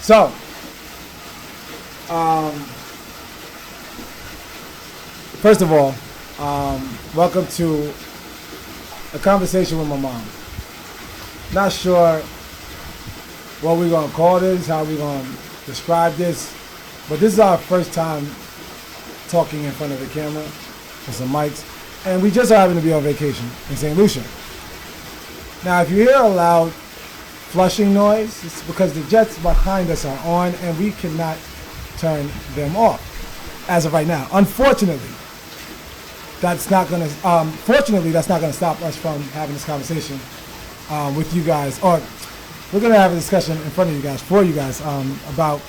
So, first of all, welcome to a conversation with my mom. Not sure what we're going to call this, how we're going to describe this, but this is our first time talking in front of the camera with some mics, and we just happen to be on vacation in St. Lucia. Now, if you hear a loud flushing noise, it's because the jets behind us are on and we cannot turn them off as of right now. Unfortunately, that's not going to, fortunately, that's not going to stop us from having this conversation with you guys. Or we're going to have a discussion in front of you guys, for you guys, about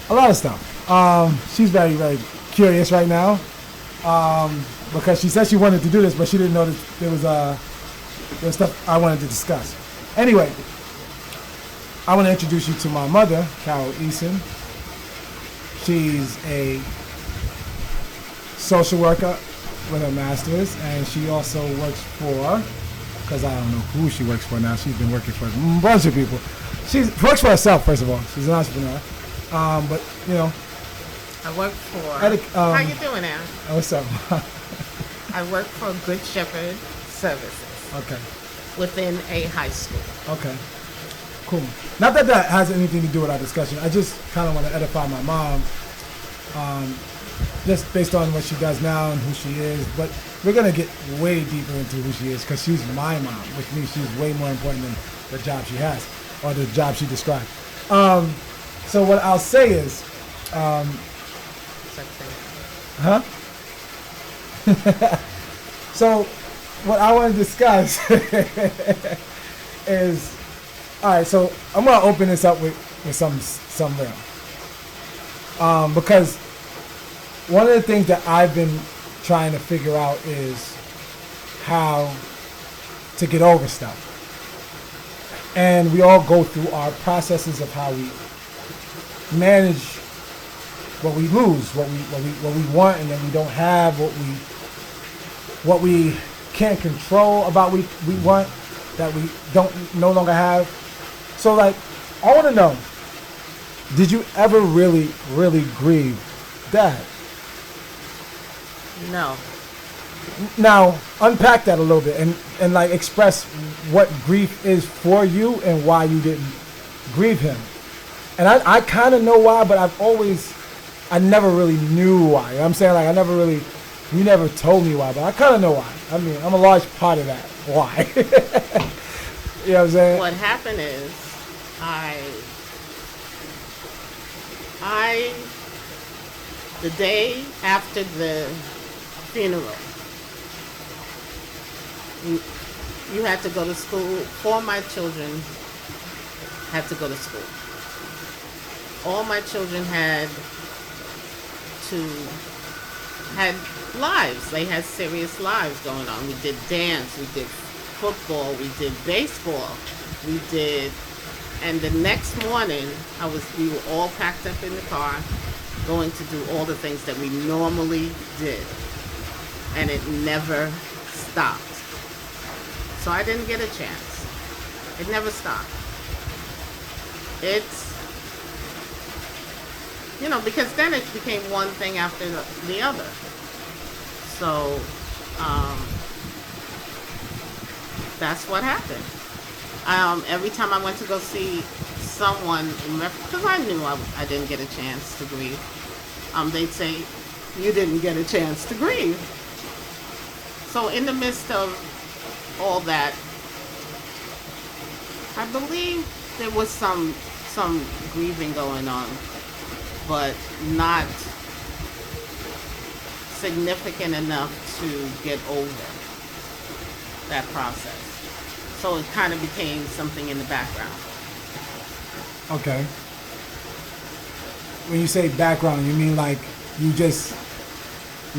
a lot of stuff. She's very, very curious right now because she said she wanted to do this, but she didn't know that there was stuff I wanted to discuss. Anyway, I want to introduce you to my mother, Carol Eason. She's a social worker with her master's, and she also works for, because I don't know who she works for now. She's been working for a bunch of people. She works for herself, first of all. She's an entrepreneur. But, you know. I work for, how you doing now? What's up? I work for Good Shepherd Services. Okay. Within a high school. Okay. Cool. Not that that has anything to do with our discussion. I just kind of want to edify my mom, just based on what she does now and who she is. But we're going to get way deeper into who she is because she's my mom, which means she's way more important than the job she has or the job she described. So what I'll say is, so what I want to discuss is, all right, so I'm going to open this up with some real. Because one of the things that I've been trying to figure out is how to get over stuff. And we all go through our processes of how we manage what we lose, what we want, and then we don't have what we can't control about we want that we don't no longer have. So like, I want to know, did you ever really grieve Dad? No. Now unpack that a little bit and like express what grief is for you and why you didn't grieve him. And I kind of know why, but I never really knew why. You know what I'm saying? Like you never told me why, but I kind of know why. I mean, I'm a large part of that. Why? You know what I'm saying? What happened is, the day after the funeral, you had to go to school. 4 of my children had to go to school. All my children had lives. They had serious lives going on. We did dance, we did football, we did baseball, and the next morning we were all packed up in the car going to do all the things that we normally did, and it never stopped. So I didn't get a chance. It never stopped. It's, because then it became one thing after the other. So, that's what happened. Every time I went to go see someone, because I knew I didn't get a chance to grieve, they'd say, you didn't get a chance to grieve. So in the midst of all that, I believe there was some grieving going on, but not significant enough to get over that process. So it kind of became something in the background. Okay. When you say background, you mean like you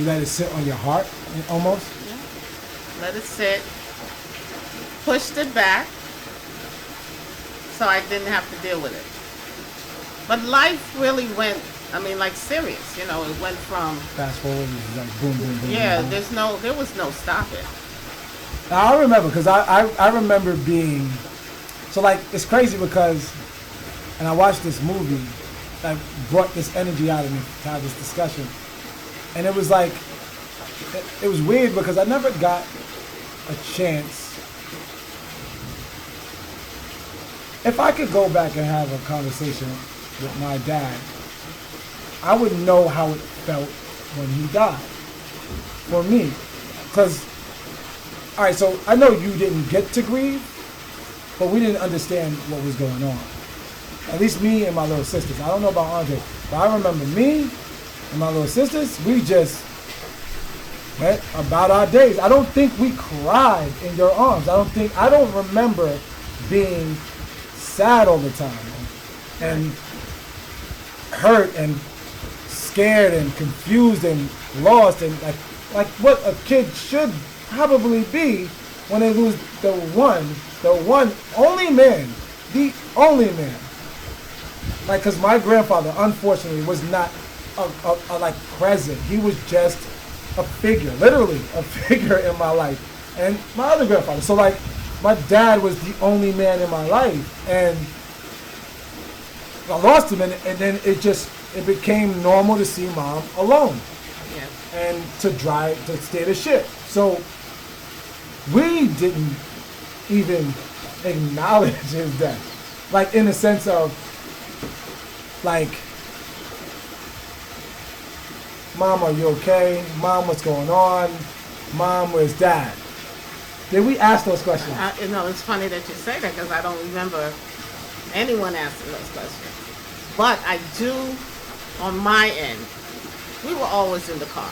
let it sit on your heart almost? Yeah. Let it sit. Pushed it back so I didn't have to deal with it. But life really went, serious. It went from... Fast forward, it's like boom, boom, boom. Yeah, boom, boom. there was no stopping. Now, I remember, because I remember being... So, like, it's crazy because and I watched this movie that brought this energy out of me to have this discussion. And it was like, it was weird because I never got a chance. If I could go back and have a conversation with my dad, I would know how it felt when he died. For me. Because, all right, so I know you didn't get to grieve, but we didn't understand what was going on. At least me and my little sisters. I don't know about Andre, but I remember me and my little sisters, we just went about our days. I don't think we cried in your arms. I don't remember being sad all the time and hurt and scared and confused and lost and like what a kid should probably be when they lose the only man. Like, because my grandfather, unfortunately, was not a like present. He was just a figure, literally a figure in my life. And my other grandfather. So like, my dad was the only man in my life, and I lost him, and then it became normal to see mom alone, and to steer the ship. So we didn't even acknowledge his death, like in the sense of like, Mom, are you okay? Mom, what's going on? Mom, where's Dad? Did we ask those questions? It's funny that you say that because I don't remember anyone asking those questions. But I do, on my end, we were always in the car.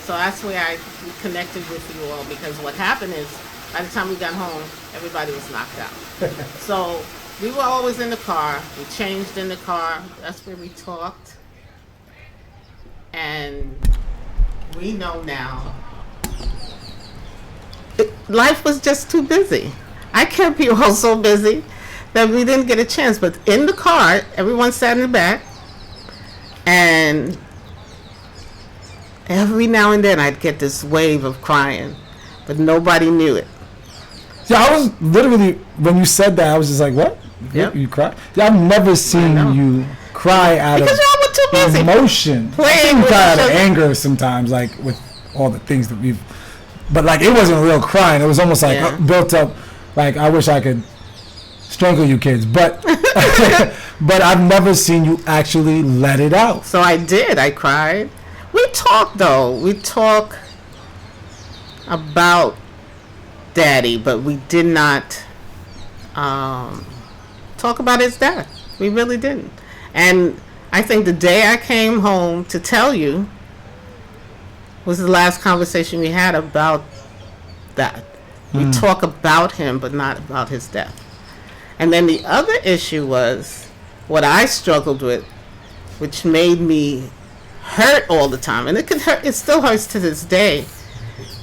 So that's where I connected with you all, because what happened is, by the time we got home, everybody was knocked out. So we were always in the car. We changed in the car. That's where we talked. And we know now. Life was just too busy. I kept you all so busy that we didn't get a chance. But in the car, everyone sat in the back. And every now and then I'd get this wave of crying. But nobody knew it. Yeah, I was literally, when you said that, I was just like, what? Yep. You cry? Yeah, I've never seen you cry out because y'all were too busy of emotion. playing I've seen you with cry out each of other. anger sometimes, like with all the things that we've, but like it wasn't real crying. It was almost like built up, like I wish I could strangle you kids. But but I've never seen you actually let it out. So I did. I cried. We talked, though. We talked about Daddy, but we did not talk about his death. We really didn't. And I think the day I came home to tell you was the last conversation we had about that. We talk about him, but not about his death. And then the other issue was what I struggled with, which made me hurt all the time. And it could hurt. It still hurts to this day.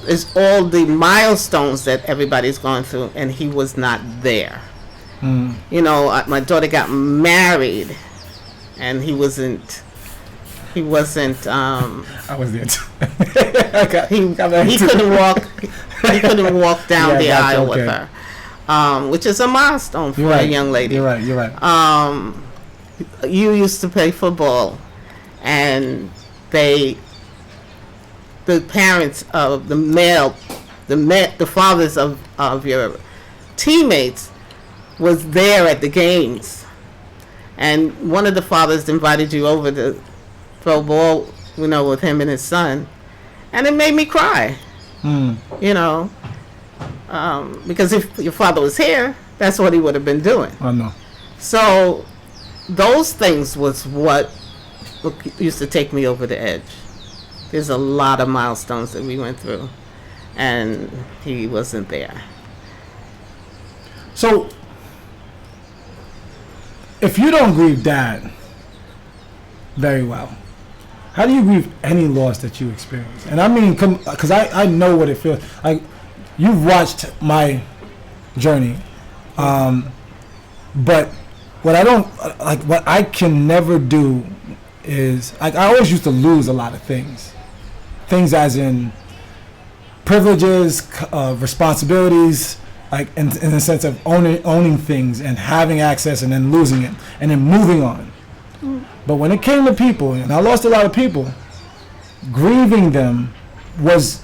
Is all the milestones that everybody's going through, and he was not there. You know, my daughter got married, and he wasn't. I was there too. He couldn't walk. He couldn't walk down the aisle with her, which is a milestone for a young lady. You're right. You used to play football, and the parents of the fathers of your teammates was there at the games, and one of the fathers invited you over to throw ball, with him and his son, and it made me cry. Because if your father was here, that's what he would have been doing. I know. So those things was what used to take me over the edge. There's a lot of milestones that we went through, and he wasn't there. So, if you don't grieve Dad very well, how do you grieve any loss that you experience? And I mean, because I know what it feels like. You've watched my journey, but what I can never do is, like, I always used to lose a lot of things as in privileges, responsibilities, like in the sense of owning things and having access and then losing it and then moving on. But when it came to people, and I lost a lot of people, grieving them was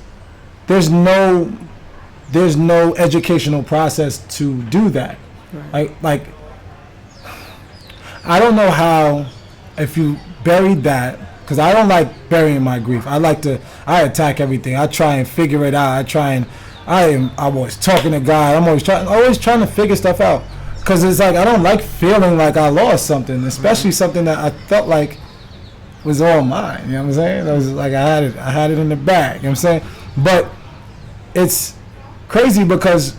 there's no educational process to do that. Right. Like I don't know how, if you buried that, because I don't like burying my grief. I attack everything. I try and figure it out. I'm always talking to God. I'm always trying to figure stuff out. Because it's like, I don't like feeling like I lost something, especially something that I felt like was all mine. You know what I'm saying? It was like I had it in the bag. You know what I'm saying? But it's crazy because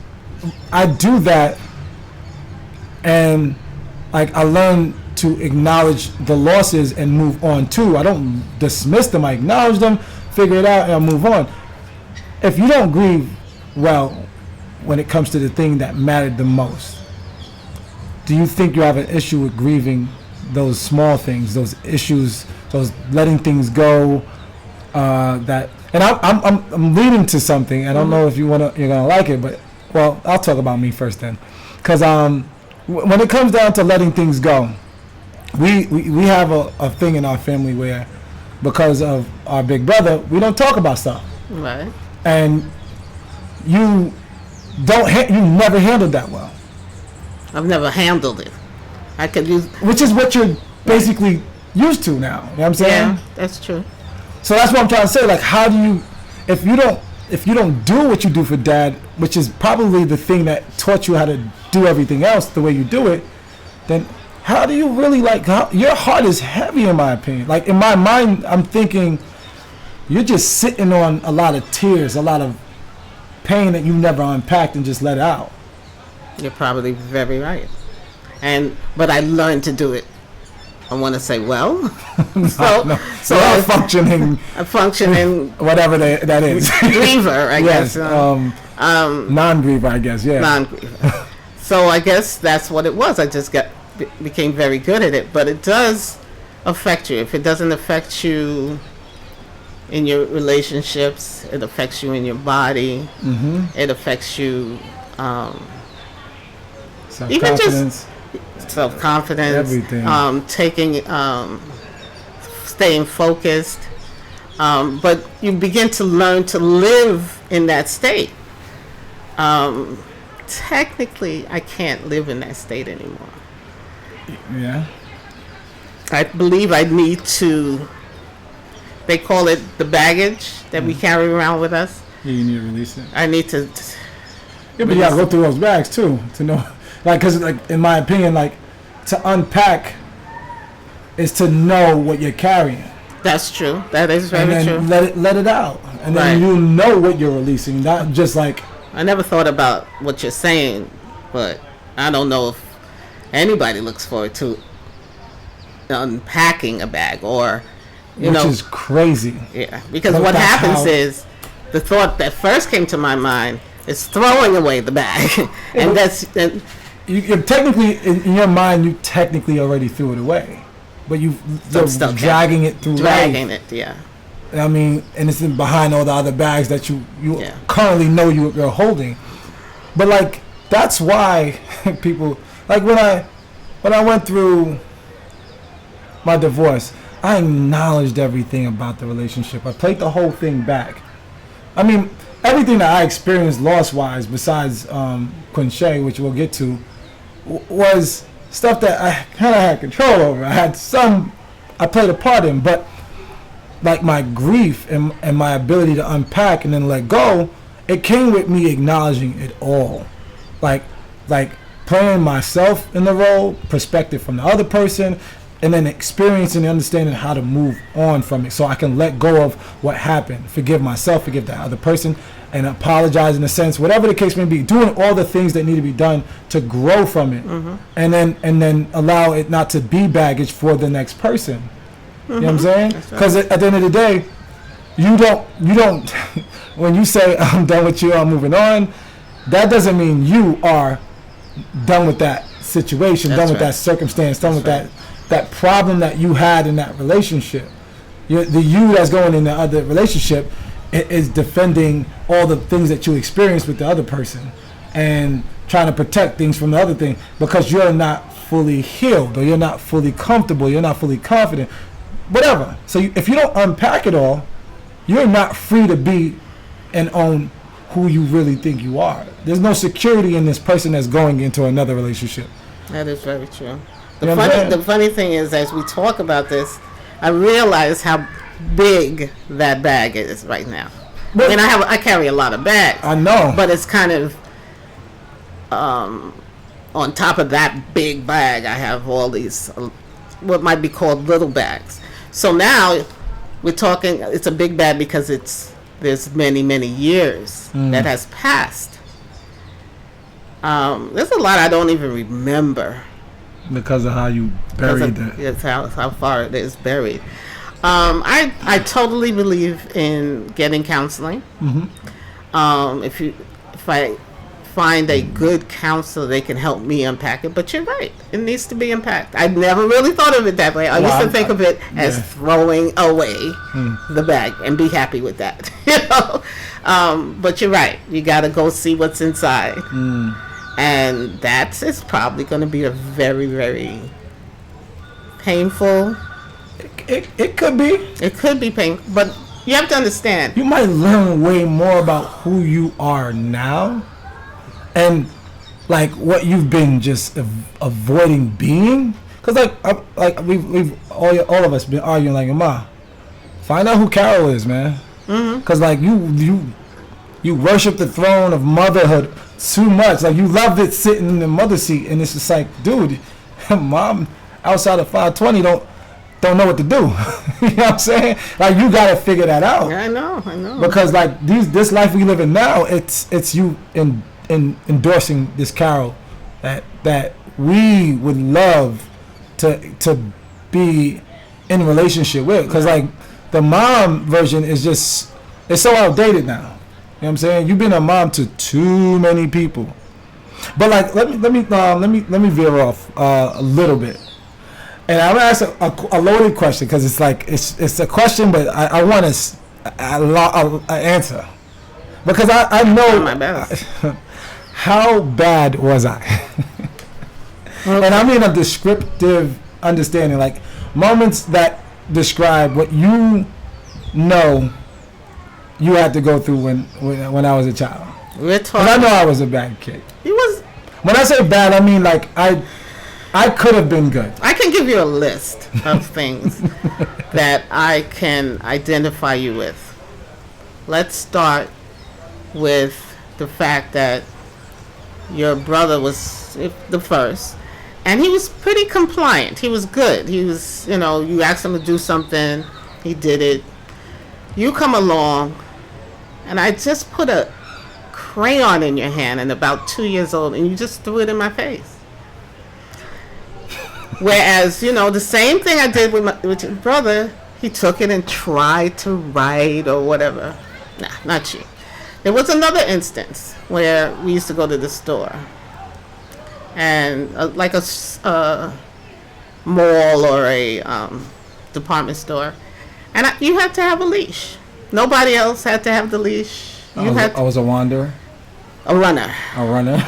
I do that, and like I learn to acknowledge the losses and move on too. I don't dismiss them. I acknowledge them, figure it out, and I move on. If you don't grieve well when it comes to the thing that mattered the most, do you think you have an issue with grieving those small things, those issues, those letting things go? That, and I'm leading to something. I don't know if you're gonna like it, but well, I'll talk about me first then, because when it comes down to letting things go, we have a thing in our family where, because of our big brother, we don't talk about stuff. Right. And you never handled that well. I've never handled it. I could use, which is what you're basically used to now. You know what I'm saying? Yeah, that's true. So that's what I'm trying to say. Like, how do you, if you don't do what you do for Dad, which is probably the thing that taught you how to do everything else the way you do it, then how do you really, like, your heart is heavy, in my opinion. Like, in my mind, I'm thinking you're just sitting on a lot of tears, a lot of pain that you never unpacked and just let out. You're probably very right. But I learned to do it. I want to say well. So a functioning whatever that is. Griever, I guess. Non-griever, I guess. Yeah. Non-griever. So I guess that's what it was. I just became very good at it. But it does affect you. If it doesn't affect you in your relationships, it affects you in your body. Mm-hmm. It affects you. Even just self-confidence, everything. Staying focused, but you begin to learn to live in that state. Technically, I can't live in that state anymore. Yeah. I believe I need to, they call it the baggage that we carry around with us. Yeah, you need to release it. I need to. Yeah, but you gotta go through those bags too to know. Like, because, like, in my opinion, like, to unpack is to know what you're carrying. That's true. That is very true. And then let it out. And then you know what you're releasing. Not just like... I never thought about what you're saying, but I don't know if anybody looks forward to unpacking a bag or, which is crazy. Yeah, because what happens is the thought that first came to my mind is throwing away the bag. And you're technically, in your mind, you technically already threw it away, but you're dragging it through life. Dragging it, yeah. I mean, and it's behind all the other bags that you currently know you're holding. But, like, that's why people, like, when I went through my divorce, I acknowledged everything about the relationship. I played the whole thing back. I mean, everything that I experienced loss-wise, besides Quinche, which we'll get to, was stuff that I kind of had control over. I played a part in, but like my grief and my ability to unpack and then let go, it came with me acknowledging it all. Like playing myself in the role, perspective from the other person, and then experiencing and understanding how to move on from it so I can let go of what happened, forgive myself, forgive the other person, and apologize in a sense, whatever the case may be, doing all the things that need to be done to grow from it, and then allow it not to be baggage for the next person. You know what I'm saying? Because at the end of the day, you don't when you say I'm done with you, I'm moving on, that doesn't mean you are done with that situation, done with that circumstance, done with that problem that you had in that relationship. The you that's going in the other relationship is defending all the things that you experienced with the other person, and trying to protect things from the other thing because you're not fully healed or you're not fully comfortable, you're not fully confident, whatever. So if you don't unpack it all, you're not free to be and own who you really think you are. There's no security in this person that's going into another relationship. That is very true. The funny thing is, as we talk about this, I realize how big that bag is right now. But, I mean, I carry a lot of bags. I know, but it's kind of on top of that big bag. I have all these what might be called little bags. So now we're talking. It's a big bag because there's many years that has passed. There's a lot I don't even remember because of how you buried it. It's how far it is buried. I totally believe in getting counseling. Mm-hmm. If I find a good counselor, they can help me unpack it. But you're right, it needs to be unpacked. I never really thought of it that way. I used to think of it as throwing away the bag and be happy with that. But you're right. You got to go see what's inside, and it's probably going to be a very, very painful. It could be. It could be painful, but you have to understand. You might learn way more about who you are now, and like what you've been just avoiding being. Cause we've all of us been arguing like, Ma, find out who Carol is, man. Mm-hmm. Cause like you worship the throne of motherhood too much. Like you loved it sitting in the mother seat, and it's just like, dude, mom outside of 520 don't know what to do. You know what I'm saying? Like you gotta figure that out. Yeah, I know. Because like this life we live in now, it's you in endorsing this Carol that we would love to be in a relationship with. Because like the mom version is just, it's so outdated now. You know what I'm saying? You've been a mom to too many people. But like let me veer off a little bit. And I'm gonna ask a loaded question because it's like it's a question, but I want an answer because I know my best. How bad was I? Okay. And I mean a descriptive understanding, like moments that describe what you know you had to go through when I was a child. We're talking. I know I was a bad kid. He was. When I say bad, I mean like I could have been good. I can give you a list of things that I can identify you with. Let's start with the fact that your brother was the first, and he was pretty compliant. He was good. He was, you asked him to do something, he did it. You come along, and I just put a crayon in your hand and about 2 years old, and you just threw it in my face. Whereas, the same thing I did with your brother, he took it and tried to write or whatever. Nah, not you. There was another instance where we used to go to the store. And like a mall or a department store. And you had to have a leash. Nobody else had to have the leash. I was a wanderer? A runner. A runner?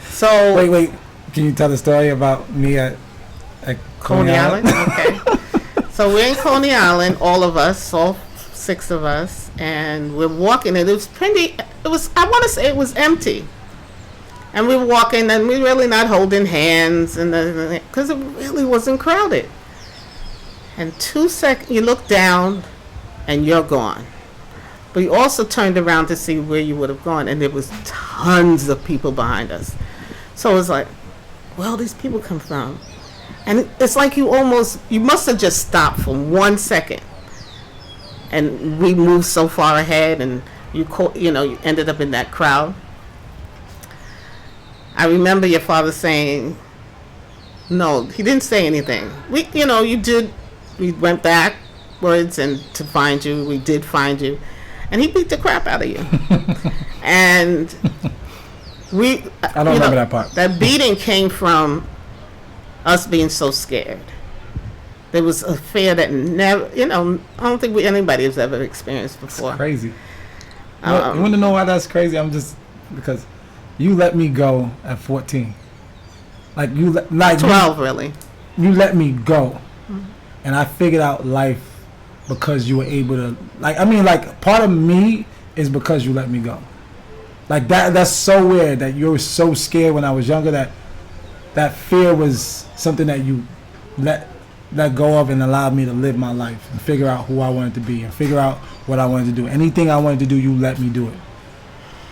So... Wait. Can you tell the story about me at Coney Island? Okay. So we're in Coney Island, all of us, all 6 of us, and we're walking, and I want to say it was empty. And we were walking, and we're really not holding hands, because it really wasn't crowded. And 2 seconds, you look down, and you're gone. But you also turned around to see where you would have gone, and there was tons of people behind us. So it was like, where all these people come from? And it's like you must have just stopped for 1 second. And we moved so far ahead, and you ended up in that crowd. I remember your father saying, no, he didn't say anything. We went backwards and to find you, we did find you. And he beat the crap out of you. And I don't remember that part. That beating came from us being so scared. There was a fear that never, I don't think anybody has ever experienced before. It's crazy. You want to know why that's crazy? Because you let me go at 14. Like like 12, really. You let me go, and I figured out life because you were able to. Like part of me is because you let me go. Like that's so weird that you were so scared when I was younger that fear was something that you let go of and allowed me to live my life and figure out who I wanted to be and figure out what I wanted to do. Anything I wanted to do, you let me do it.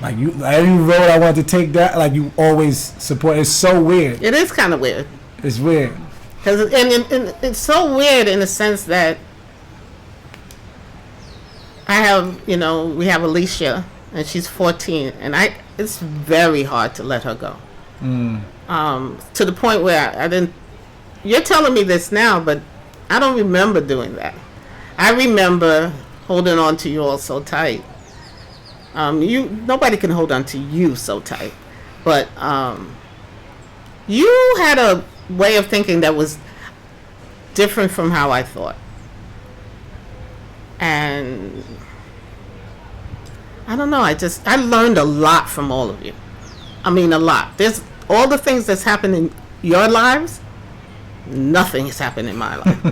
Like every road I wanted to take, that like you always support. It's so weird. It is kind of weird. It's weird. And it's so weird in the sense that I have, we have Alicia, and she's 14, and it's very hard to let her go. To the point where I didn't. You're telling me this now, but I don't remember doing that. I remember holding on to you all so tight. Nobody can hold on to you so tight, but you had a way of thinking that was different from how I thought, and I don't know. I learned a lot from all of you. I mean, a lot. There's all the things that's happened in your lives. Nothing has happened in my life.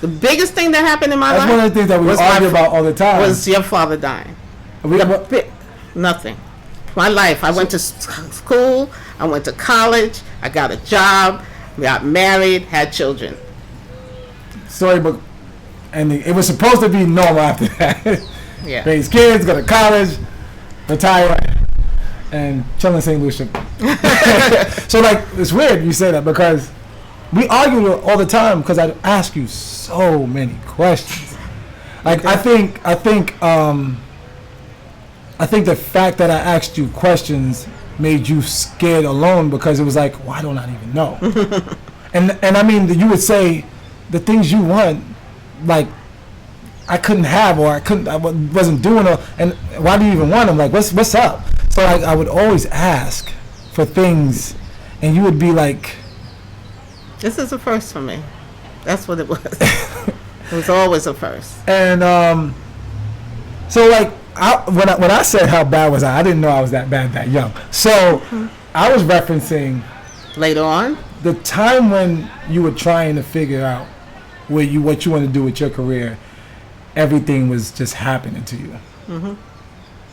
The biggest thing that happened in my life. That's one of the things that we argue about all the time. Was your father dying? Nothing. My life. I went to school. I went to college. I got a job. Got married. Had children. Storybook, and it was supposed to be normal after that. Yeah. Raise kids, go to college, retire, and chill in St. Lucia. So like, it's weird you say that because we argue all the time because I ask you so many questions. Like I think the fact that I asked you questions made you scared alone because it was like, why don't I even know? and I mean, you would say the things you want, like I couldn't have, or I wasn't doing it, and why do you even want them? Like, what's up? So like, I would always ask for things, and you would be like, "This is a first for me." That's what it was. It was always a first. And so like, when I said how bad was I didn't know I was that bad that young. So I was referencing later on the time when you were trying to figure out what you want to do with your career. Everything was just happening to you.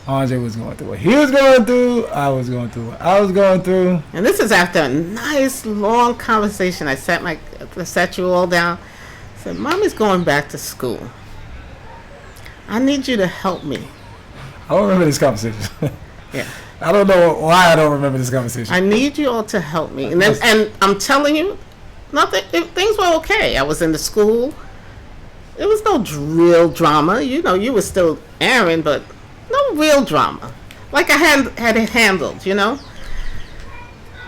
Andre was going through what he was going through. I was going through what I was going through. And this is after a nice long conversation. I sat you all down. I said, "Mommy's going back to school. I need you to help me." I don't remember this conversation. Yeah. I don't know why I don't remember this conversation. I need you all to help me. And I'm telling you, things were okay. I was in the school. There was no real drama. You were still Aaron, but no real drama. Like I had it handled,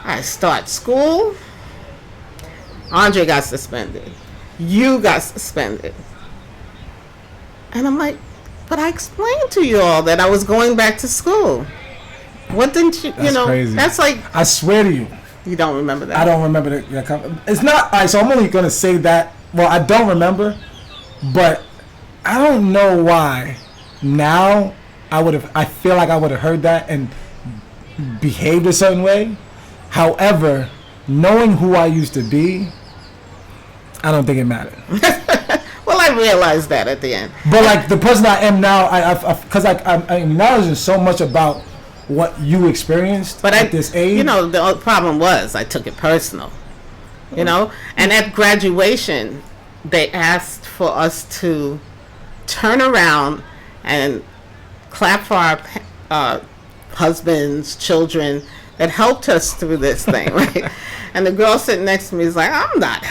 I start school. Andre got suspended. You got suspended. And I'm like, but I explained to you all that I was going back to school. What didn't you, That's crazy. That's like... I swear to you. You don't remember that? I don't remember that. It's not... All right, so I'm only going to say that. Well, I don't remember, but I don't know why now I feel like I would have heard that and behaved a certain way. However, knowing who I used to be, I don't think it mattered. Well, I realized that at the end. But like the person I am now, because I'm acknowledging so much about what you experienced at this age. The problem was I took it personal. And at graduation, they asked for us to turn around and clap for our husbands, children that helped us through this thing, right? And the girl sitting next to me is like, I'm not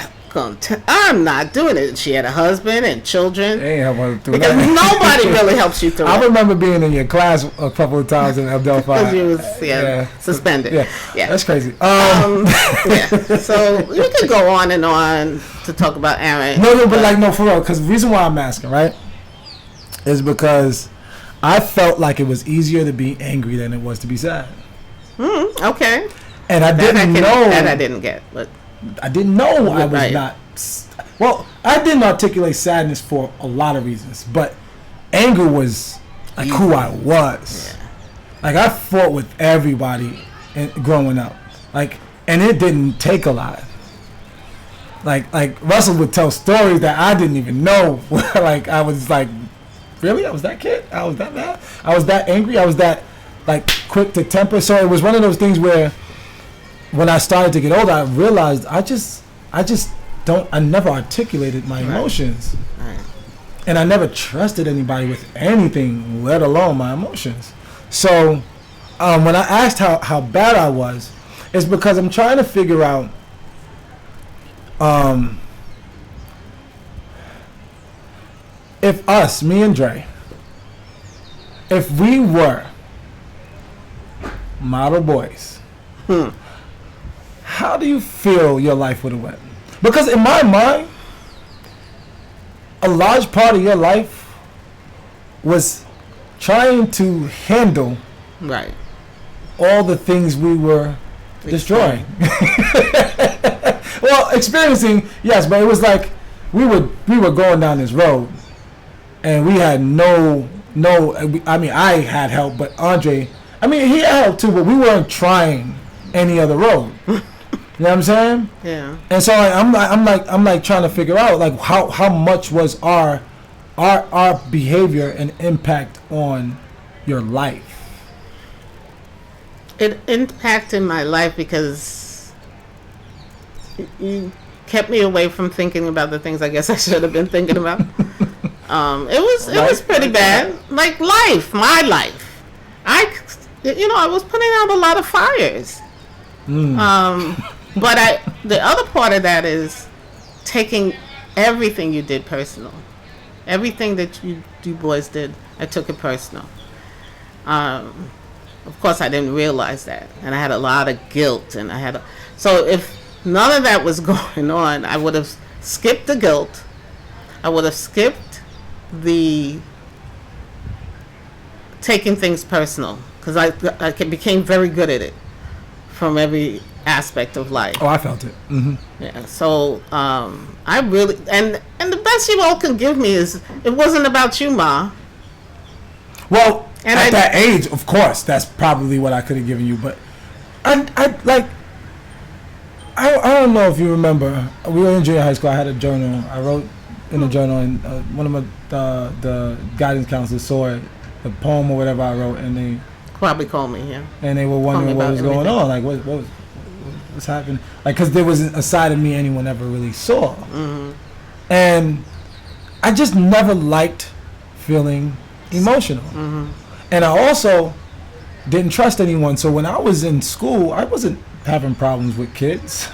doing it. She had a husband and children. Because nobody really helps you through it. I remember being in your class a couple of times in Adelphi. Because you was suspended. Yeah, that's crazy. So we could go on and on to talk about Aaron. No, for real. Because the reason why I'm asking, right, is because I felt like it was easier to be angry than it was to be sad. Okay. And I didn't know. That I didn't get, but I didn't know I was not. Well, I didn't articulate sadness for a lot of reasons, but anger was like who I was. Yeah. Like I fought with everybody growing up. Like, and it didn't take a lot. Like Russell would tell stories that I didn't even know. Like, I was like, really? I was that kid? I was that mad? I was that angry? I was that, like, quick to temper? So it was one of those things where when I started to get older, I realized I never articulated my emotions. Right. And I never trusted anybody with anything, let alone my emotions. So when I asked how bad I was, it's because I'm trying to figure out if us, me and Dre, if we were model boys, how do you feel your life would have went? Because in my mind, a large part of your life was trying to handle Right. all the things we were destroying. Well, experiencing, yes, but it was like we were going down this road, and we had no. I mean, I had help, but Andre, I mean, he had help too, but we weren't trying any other road. You know what I'm saying? Yeah. And so I'm like trying to figure out like how much was our behavior and impact on your life. It impacted my life because you kept me away from thinking about the things I guess I should have been thinking about. It was pretty bad. Like my life. I was putting out a lot of fires. But the other part of that is taking everything you did personal. Everything that you boys did, I took it personal. Of course, I didn't realize that, and I had a lot of guilt, and so if none of that was going on, I would have skipped the guilt. I would have skipped the taking things personal because I became very good at it from every aspect of life. Oh, I felt it. Mm-hmm. Yeah. So I really and the best you all can give me is it wasn't about you, Ma. Well, and at that age, of course, that's probably what I could have given you. But I don't know if you remember. We were in junior high school. I had a journal. I wrote in the journal, and one of the guidance counselors saw it, the poem or whatever I wrote, and they probably called me. Yeah. And they were wondering what was going on, like what's happening, like because there wasn't a side of me anyone ever really saw, and I just never liked feeling emotional. And I also didn't trust anyone. So when I was in school, I wasn't having problems with kids.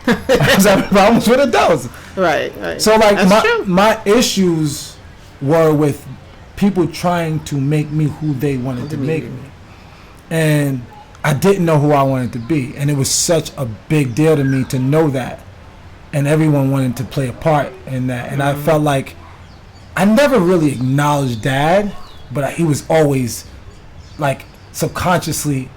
I was having problems with adults. Right. So like my issues were with people trying to make me who they wanted to make me. And I didn't know who I wanted to be. And it was such a big deal to me to know that. And everyone wanted to play a part in that. And I felt like I never really acknowledged Dad, but he was always like subconsciously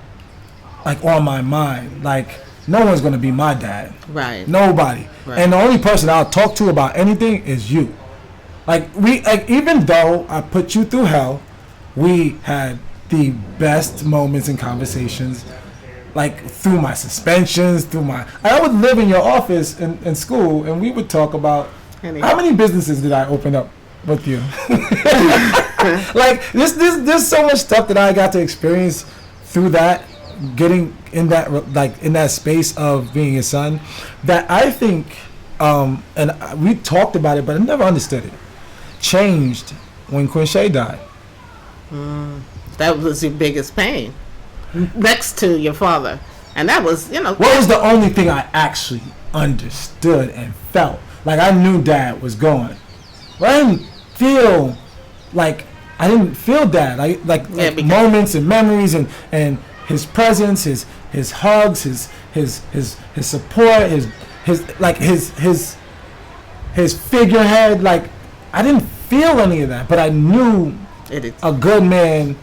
like on my mind. Like no one's gonna be my dad. Right. Nobody. Right. And the only person I'll talk to about anything is you. Like even though I put you through hell, we had the best moments and conversations. Like through my suspensions, I would live in your office in school, and we would talk about how many businesses did I open up with you. Like there's so much stuff that I got to experience through that, getting in that space of being his son, that I think and we talked about it, but I never understood it, changed when Quincy died. That was your biggest pain next to your father, and that was what was the only thing I actually understood and felt. Like I knew Dad was going, but I didn't feel Dad. Like moments and memories and his presence, his hugs, his support, his figurehead. Like I didn't feel any of that, but I knew a good man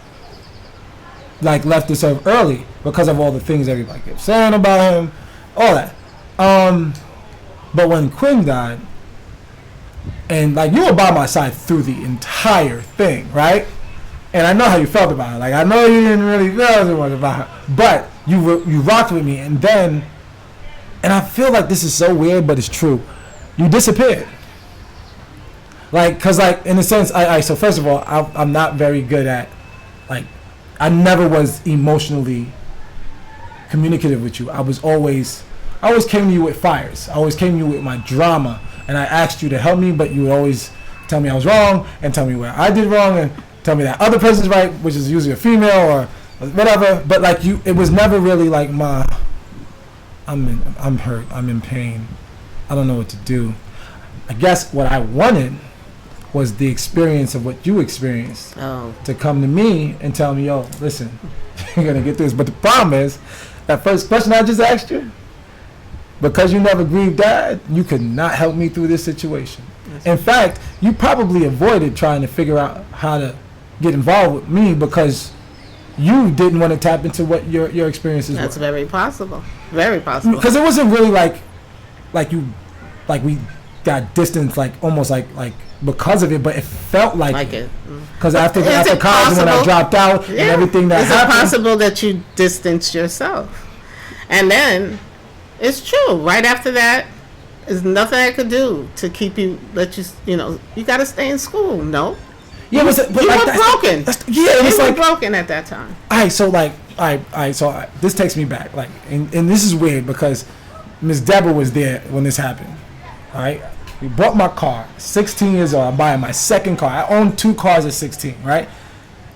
like left this earth early because of all the things everybody kept saying about him, all that. But when Quinn died, and like you were by my side through the entire thing, right? And I know how you felt about it. Like I know you didn't really feel too much about it, but you rocked with me, and then, and I feel like this is so weird, but it's true. You disappeared. Like, cause like in a sense, so first of all, I'm not very good at, like, I never was emotionally communicative with you. I always came to you with fires. I always came to you with my drama, and I asked you to help me, but you would always tell me I was wrong and tell me where I did wrong and tell me that other person's right, which is usually a female or whatever. But like it was never really like, Ma, I'm hurt, I'm in pain, I don't know what to do. I guess what I wanted was the experience of what you experienced, to come to me and tell me, yo, listen, you're gonna get this. But the problem is, that first question I just asked you, because you never grieved Dad, you could not help me through this situation. In fact, you probably avoided trying to figure out how to get involved with me because you didn't want to tap into what your experiences were. That's very possible. Very possible. Because it wasn't really like we got distanced, like almost like because of it, but it felt like it. Because after college, when I dropped out and everything that happened. Is it possible that you distanced yourself? And then, it's true. Right after that, there's nothing I could do to keep you, you got to stay in school. No. Yeah, you were broken. It was broken at that time. So this takes me back, and this is weird because Miss Deborah was there when this happened. All right, we bought my car. 16 years old, I'm buying my second car. I owned 2 cars at 16, right?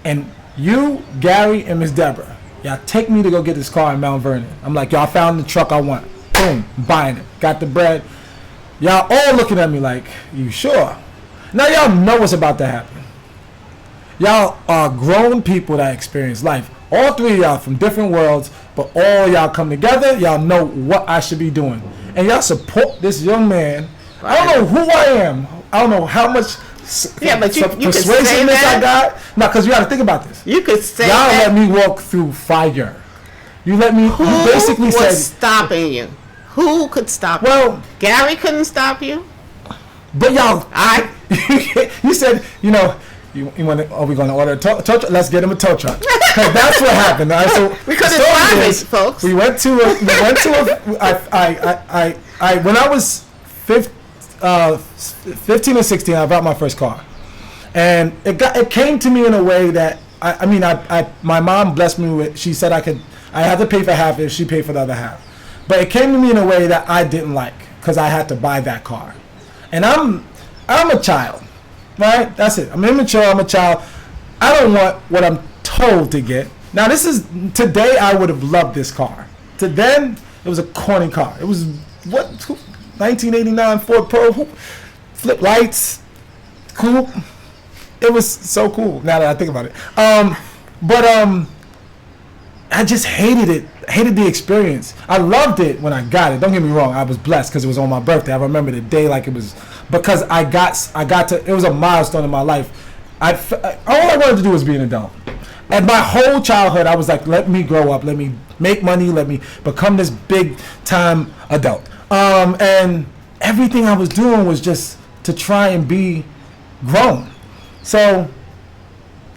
And you, Gary, and Miss Deborah, y'all take me to go get this car in Mount Vernon. I'm like, y'all found the truck I want. Boom, buying it. Got the bread. Y'all all looking at me like, you sure? Now y'all know what's about to happen. Y'all are grown people that experience life. All 3 of y'all from different worlds, but all y'all come together. Y'all know what I should be doing. And y'all support this young man. Right. I don't know who I am. I don't know how much persuasiveness I got. No, because you got to think about this. You could say y'all let me walk through fire. You let me. Who you basically was said stopping you? Who could stop you? Well, Gary couldn't stop you. But y'all, you said, you want to? Are we going to order a tow truck? Let's get him a tow truck. Because that's what happened. Right? So because it's private, folks. We went to when I was 15 or 16, I bought my first car, and it came to me in a way that my mom blessed me with. She said I had to pay for half if she paid for the other half, but it came to me in a way that I didn't like because I had to buy that car, and I'm a child. Right? That's it. I'm immature. I'm a child. I don't want what I'm told to get. Now, today I would have loved this car. To then, it was a corny car. It was, 1989 Ford Pro, flip lights, coupe. It was so cool, now that I think about it. I just hated it. Hated the experience. I loved it when I got it. Don't get me wrong. I was blessed because it was on my birthday. I remember the day like it was, because I got to, it was a milestone in my life. All I wanted to do was be an adult. And my whole childhood, I was like, let me grow up, let me make money, let me become this big time adult. And everything I was doing was just to try and be grown. So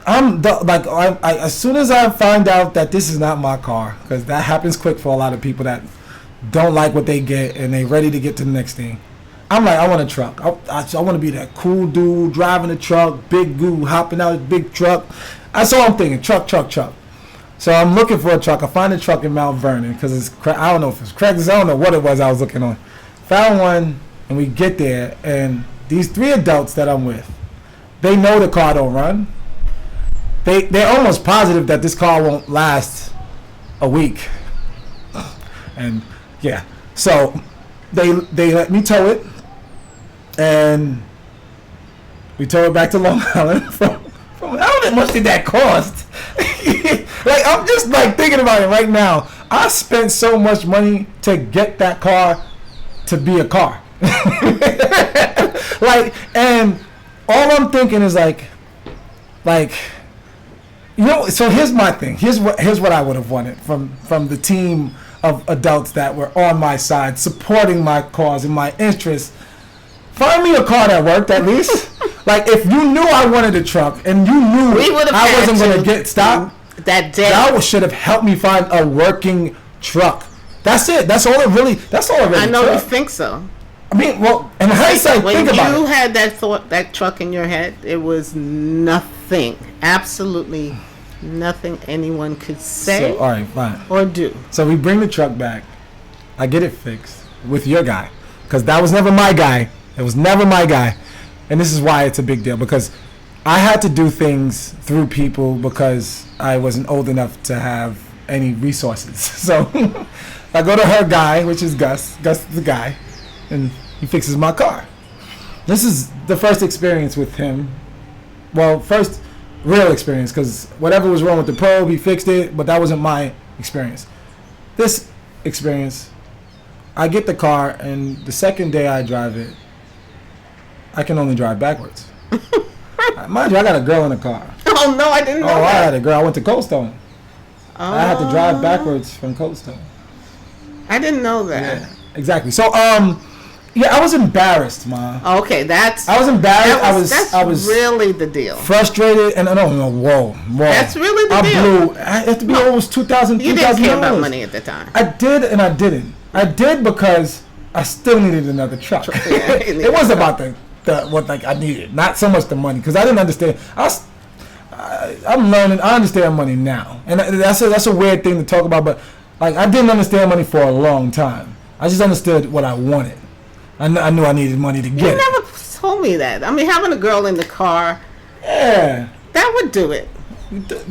as soon as I find out that this is not my car, because that happens quick for a lot of people that don't like what they get and they ready to get to the next thing. I'm like, I want a truck. I want to be that cool dude driving a truck, big goo, hopping out of a big truck. That's all I'm thinking, truck. So I'm looking for a truck. I find a truck in Mount Vernon because I don't know if it's Craigslist. I don't know what it was I was looking on. Found one, and we get there, and these 3 adults that I'm with, they know the car don't run. They're almost positive that this car won't last a week. And yeah, so they let me tow it, and we tow it back to Long Island. From how much did that cost? Like, I'm just like thinking about it right now. I spent so much money to get that car to be a car. And all I'm thinking is like. So here's my thing. Here's what I would have wanted from the team of adults that were on my side, supporting my cause and my interests. Find me a car that worked at least. Like, if you knew I wanted a truck and you knew I wasn't going to get stopped, That day. That should have helped me find a working truck. That's it. That's all it really I know took. you think so. I mean, well, in hindsight, When think about you it. had that truck in your head, it was nothing, absolutely nothing anyone could say So, all right, fine. or do. So we bring the truck back. I get it fixed with your guy, because that was never my guy. It was never my guy, and this is why it's a big deal, because I had to do things through people because I wasn't old enough to have any resources. So I go to her guy, which is Gus. Gus is the guy, and he fixes my car. This is the first experience with him. Well, first real experience, because whatever was wrong with the probe, he fixed it, but that wasn't my experience. This experience, I get the car, and the second day I drive it, I can only drive backwards. Mind you, I got a girl in the car. Oh no, I didn't know I that. had a girl. I went to Cold Stone. Oh, I had to drive backwards from Cold Stone. I didn't know that. Yeah, exactly. So, yeah, I was embarrassed, ma. Okay, that's. I was embarrassed. That's I was really the deal. frustrated, and whoa. That's really the deal. blew. I had to be almost $2,000. You didn't care about money at the time. I did, and I didn't. I did because I still needed another truck. Yeah, It was about the what like I needed, not so much the money, because I didn't understand. I'm learning. I understand money now, and that's a weird thing to talk about. But like, I didn't understand money for a long time. I just understood what I wanted. I knew I needed money to You get it. never told me that. I mean, having a girl in the car, Yeah, that would do it.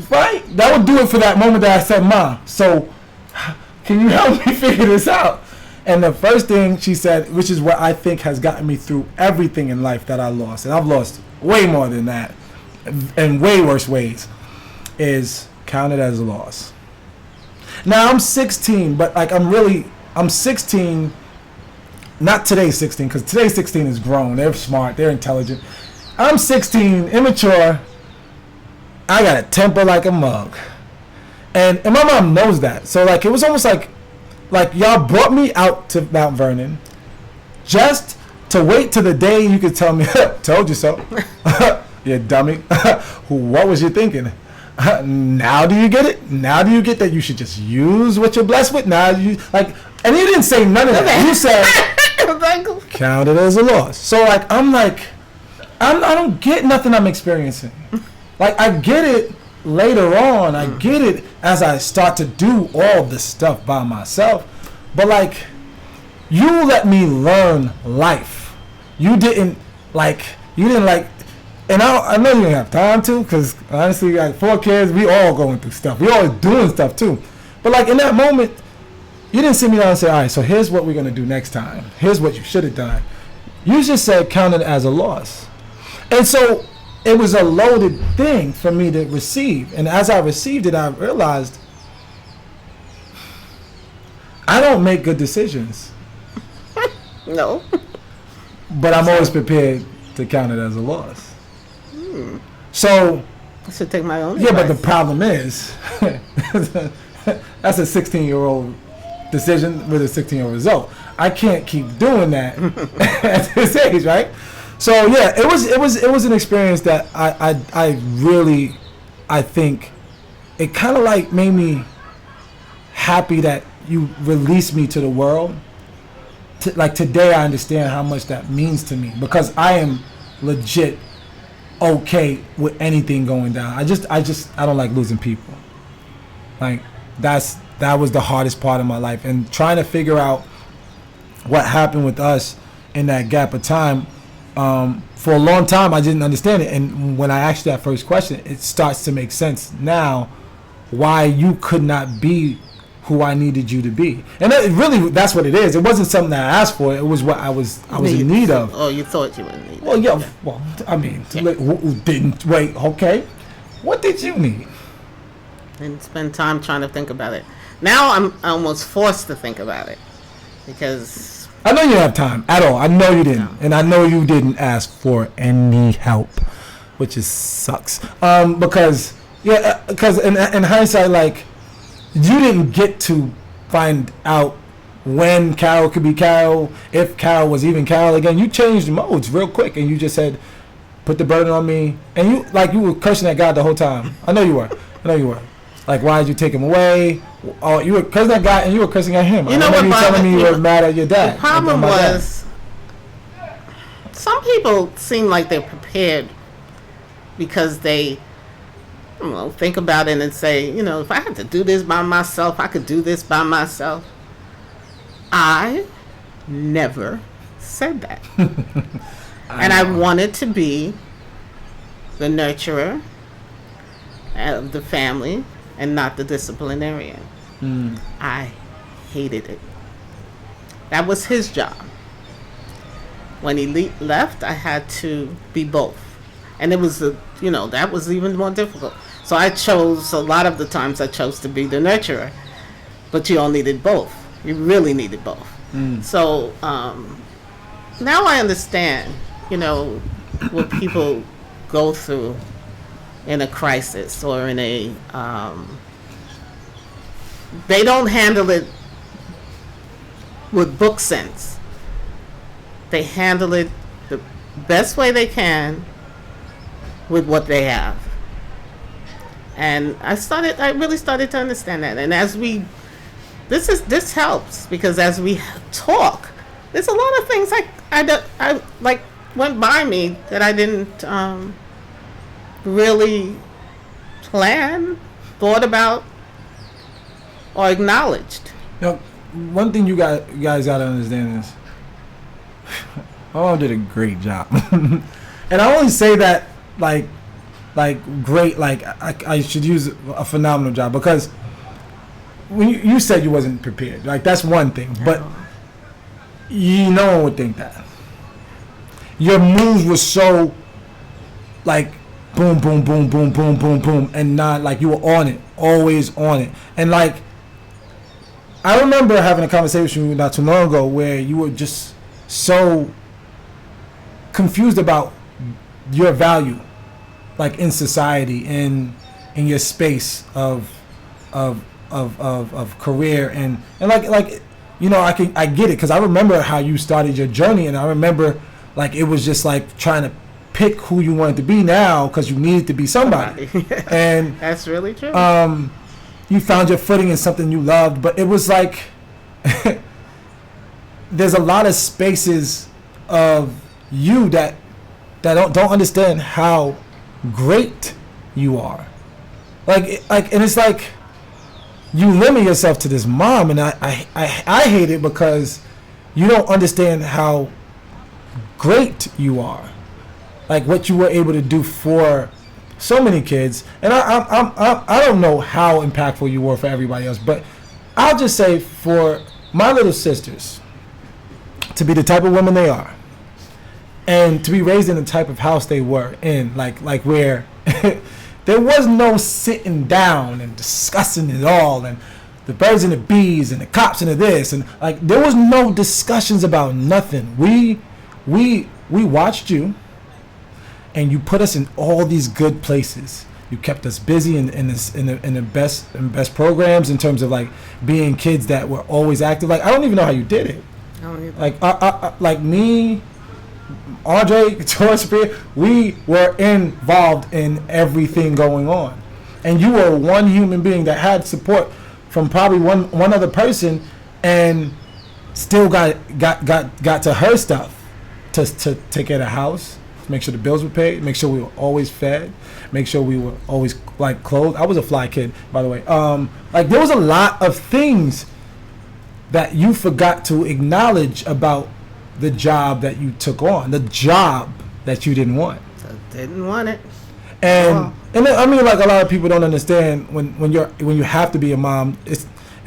right. That would do it for that moment that I said, "Ma, so can you help me figure this out?" And the first thing she said, which is what I think has gotten me through everything in life that I lost, and I've lost way more than that, in way worse ways, is count it as a loss. Now I'm 16, but like I'm 16. Not today's 16, because today's 16 is grown. They're smart. They're intelligent. I'm 16, immature. I got a temper like a mug, and my mom knows that. So like, it was almost like y'all brought me out to Mount Vernon just to wait till the day you could tell me, "Told you so." You dummy. What was you thinking? Now do you get it? Now do you get that you should just use what you're blessed with? Now you like, and you didn't say none of that. You said count it as a loss. So like, I don't get nothing I'm experiencing. Like, I get it later on. I get it as I start to do all this stuff by myself. But like, you let me learn life. You didn't like, and I know you didn't have time to, because honestly, like 4 kids, we all going through stuff. We always doing stuff too. But like, in that moment, you didn't sit me down and say, "All right, so here's what we're going to do next time. Here's what you should have done." You just said count it as a loss. And so it was a loaded thing for me to receive. And as I received it, I realized I don't make good decisions. No. But I'm always prepared to count it as a loss. So, I should take my own yeah, advice. but the problem is, that's a 16-year-old decision with a 16-year-old result. I can't keep doing that at this age, right? So yeah, it was an experience that I really, I think it kind of like made me happy that you released me to the world. Like today, I understand how much that means to me, because I am legit okay with anything going down. I don't like losing people. Like that was the hardest part of my life, and trying to figure out what happened with us in that gap of time. For a long time, I didn't understand it, and when I asked that first question, it starts to make sense now why you could not be who I needed you to be. And that's what it is. It wasn't something that I asked for. It was what I was in need of. Oh, you thought you were in need. Well, yeah. Well, I mean, who didn't wait? Okay, what did you need? And spend time trying to think about it. Now I'm almost forced to think about it, because I know you didn't have time at all. I know you didn't, and I know you didn't ask for any help, which is sucks. Because in hindsight, like, you didn't get to find out when Carol could be Carol, if Carol was even Carol again. You changed modes real quick, and you just said, "Put the burden on me," and you were cursing at God the whole time. I know you were. Like, why did you take him away? Oh, you were cursing that guy and you were cursing at him. You know what? You telling me you were mad at your dad. The problem was, some people seem like they're prepared because they, think about it and say, if I had to do this by myself, I could do this by myself. I never said that. And I wanted to be the nurturer of the family and not the disciplinarian. I hated it. That was his job. When he left, I had to be both. And it was, that was even more difficult. So a lot of the times I chose to be the nurturer. But you all needed both. You really needed both. So now I understand, what people go through in a crisis or in a they don't handle it with book sense. They handle it the best way they can with what they have. And I really started to understand that. And as this helps, because as we talk, there's a lot of things I went by me that I didn't really plan, thought about, or acknowledged. One thing you guys got to understand is, my mom did a great job. And I only say that like great, like I should use a phenomenal job, because when you said you wasn't prepared, like that's one thing, but no one would think that. Your moves were so like boom, boom, boom, boom, boom, boom, boom, and not like you were on it, always on it. And like, I remember having a conversation with you not too long ago where you were just so confused about your value, like in society, in your space of career, and like I get it, because I remember how you started your journey, and I remember like it was just like trying to pick who you wanted to be now because you needed to be somebody. And that's really true. You found your footing in something you loved, but it was like there's a lot of spaces of you that don't understand how great you are. And it's like you limit yourself to this mom, and I hate it because you don't understand how great you are, like what you were able to do for so many kids. And I don't know how impactful you were for everybody else, but I'll just say for my little sisters to be the type of women they are, and to be raised in the type of house they were in, like where there was no sitting down and discussing it all, and the birds and the bees and the cops and the this, and like there was no discussions about nothing. We watched you, and you put us in all these good places. You kept us busy in the best programs in terms of like being kids that were always active. Like I don't even know how you did it. I don't either. Like me, Andre, George, we were involved in everything going on, and you were one human being that had support from probably one other person, and still got to her stuff to take care of the house, make sure the bills were paid, make sure we were always fed, make sure we were always like clothed. I was a fly kid, by the way. Like there was a lot of things that you forgot to acknowledge about the job that you took on, the job that you didn't want. Didn't want it. And I mean, like a lot of people don't understand when you have to be a mom. It's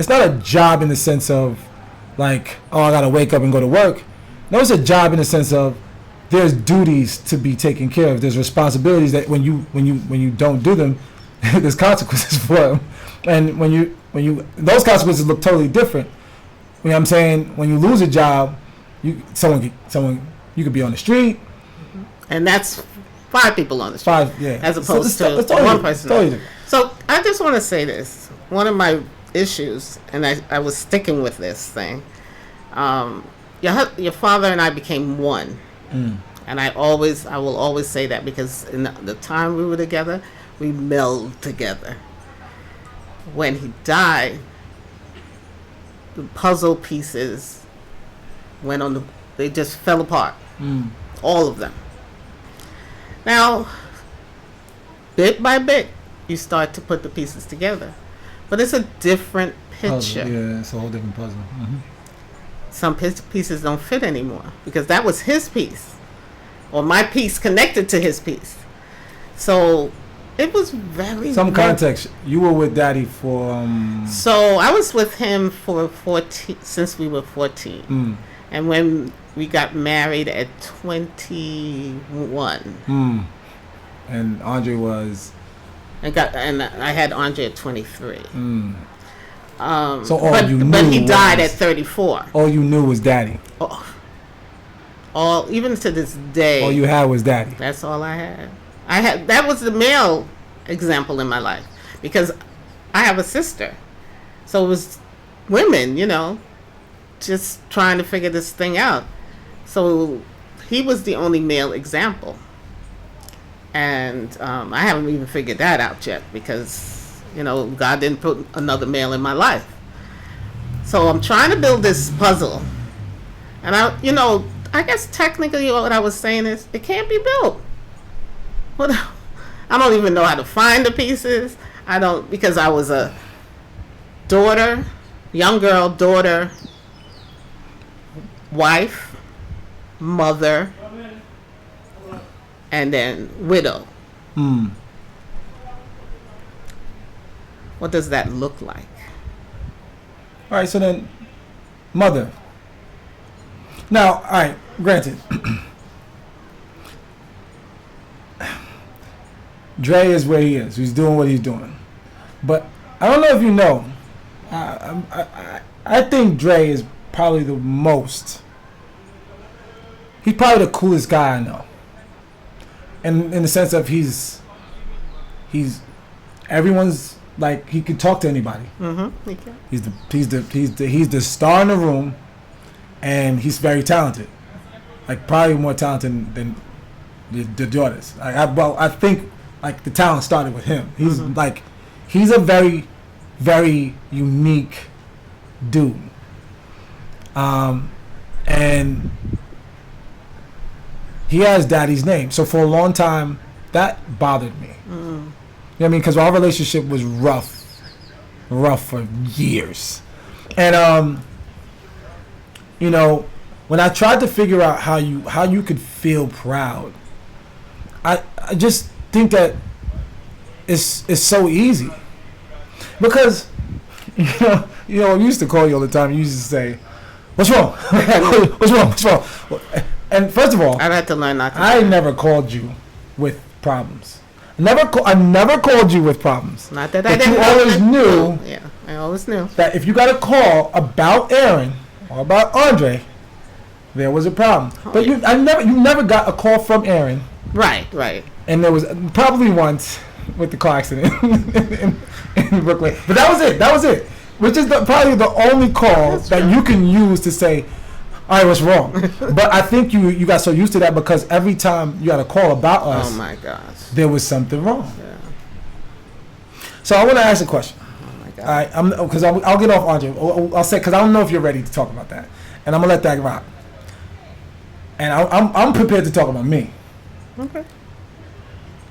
not a job in the sense of like, oh, I gotta wake up and go to work. No, it's a job in the sense of there's duties to be taken care of. There's responsibilities that when you don't do them, there's consequences for them. And when you those consequences look totally different. You know what I'm saying? When you lose a job, someone you could be on the street, and that's 5 people on the street. 5, yeah. As opposed to one person. Totally. So I just want to say this. One of my issues, and I was sticking with this thing. Your father and I became one. And I will always say that, because in the time we were together, we melded together. when he died, the puzzle pieces they just fell apart. All of them. Now, bit by bit, you start to put the pieces together. But it's a different picture. Puzzle. Yeah, it's a whole different puzzle. Some pieces don't fit anymore because that was his piece, or my piece connected to his piece. So it was very... Some context. You were with Daddy for... So I was with him for 14, since we were 14. And when we got married at 21. And Andre was... And I had Andre at 23. So all you knew but he died was, at 34. All you knew was Daddy. Even to this day. All you had was Daddy. That's all I had. That was the male example in my life because I have a sister. So it was women, just trying to figure this thing out. So he was the only male example. And I haven't even figured that out yet because, God didn't put another male in my life. So I'm trying to build this puzzle. And I guess technically what I was saying is it can't be built. I don't even know how to find the pieces. Because I was a daughter, young girl, daughter, wife, mother, and then widow. What does that look like? All right, so then, mother. Now, all right, granted, Dre is where he is. He's doing what he's doing. But I don't know if you know, I think Dre is probably he's probably the coolest guy I know. And in the sense of he's everyone's like he can talk to anybody. He can. He's the star in the room, and he's very talented. Like probably more talented than the daughters. I think like the talent started with him. He's a very, very unique dude. And he has Daddy's name. So for a long time, that bothered me. You know what I mean? Because our relationship was rough for years. And, when I tried to figure out how you could feel proud, I just think that it's so easy. Because, we used to call you all the time. You used to say, "What's wrong? What's wrong? What's wrong?" And first of all, I've had to learn not to. I never called you with problems. I never called you with problems. Not that I didn't. You always knew. Yeah, I always knew that if you got a call about Aaron or about Andre, there was a problem. But you never got a call from Aaron. Right. And there was probably once with the car accident in Brooklyn. But that was it. Which is probably the only call that you can use to say, all right, what's wrong? But I think you got so used to that because every time you got a call about us, oh my gosh, there was something wrong. Yeah. So I want to ask a question. Oh my God. All right, because I'll get off Andre. I'll say because I don't know if you're ready to talk about that, and I'm gonna let that rock. And I'm prepared to talk about me. Okay.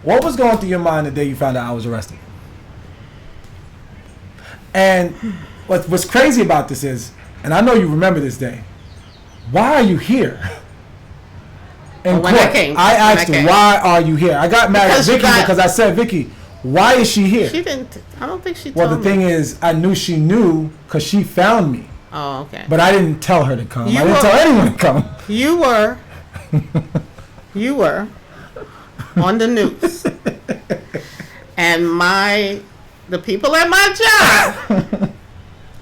What was going through your mind the day you found out I was arrested? And what's crazy about this is, and I know you remember this day, why are you here? And when I asked her, why are you here? I got mad at Vicky because I said, Vicky, why is she here? She didn't. I don't think she told me. Well, the thing is, I knew she knew because she found me. Oh, okay. But I didn't tell her to come. I didn't tell anyone to come. You were on the news. And the people at my job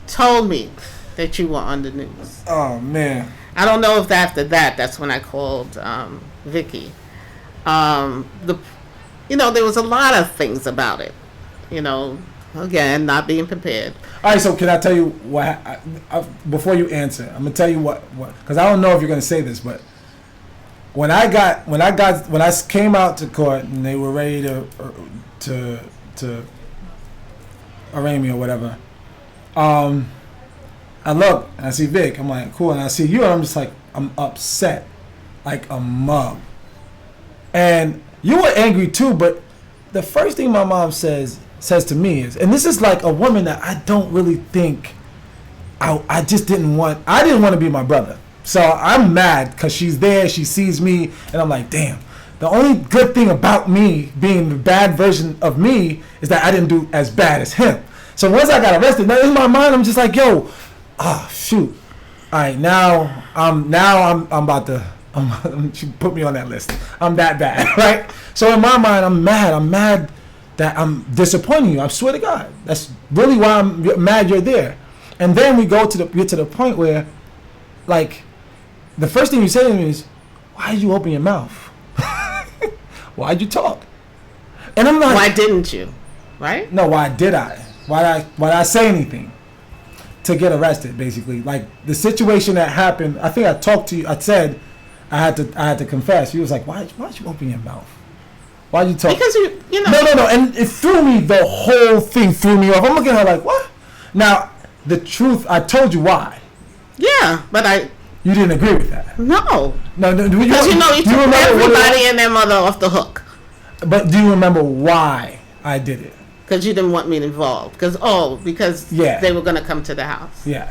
told me that you were on the news. Oh, man. I don't know if after that's when I called Vicky. There was a lot of things about it. Again, not being prepared. All right, so can I tell you what? Before you answer, I'm gonna tell you what because I don't know if you're gonna say this, but when I came out to court and they were ready to arraign me or whatever. I look and I see Vic. I'm like, cool. And I see you, and I'm just like, I'm upset, like a mug. And you were angry too, but the first thing my mom says to me is, and this is like a woman that I don't really think, I didn't want to be my brother. So I'm mad because she's there, she sees me, and I'm like, damn. The only good thing about me being the bad version of me is that I didn't do as bad as him. So once I got arrested, now in my mind I'm just like, yo, shoot. All right, now I'm about to. She put me on that list. I'm that bad, right? So in my mind, I'm mad. I'm mad that I'm disappointing you. I swear to God, that's really why I'm mad you're there. And then we get to the point where, like, the first thing you say to me is, "Why did you open your mouth? Why'd you talk?" And I'm like, why didn't you? Right? No, why did I? Why did I say anything to get arrested? Basically, like the situation that happened. I think I talked to you. I said. I had to confess. He was like, why'd you open your mouth? Why'd you talk? Because you know. No. And it threw me, the whole thing threw me off. I'm looking at her like, what? Now, the truth, I told you why. Yeah, but you didn't agree with that. No. Because you took everybody and their mother off the hook. But do you remember why I did it? Because you didn't want me involved. Because they were going to come to the house. Yeah.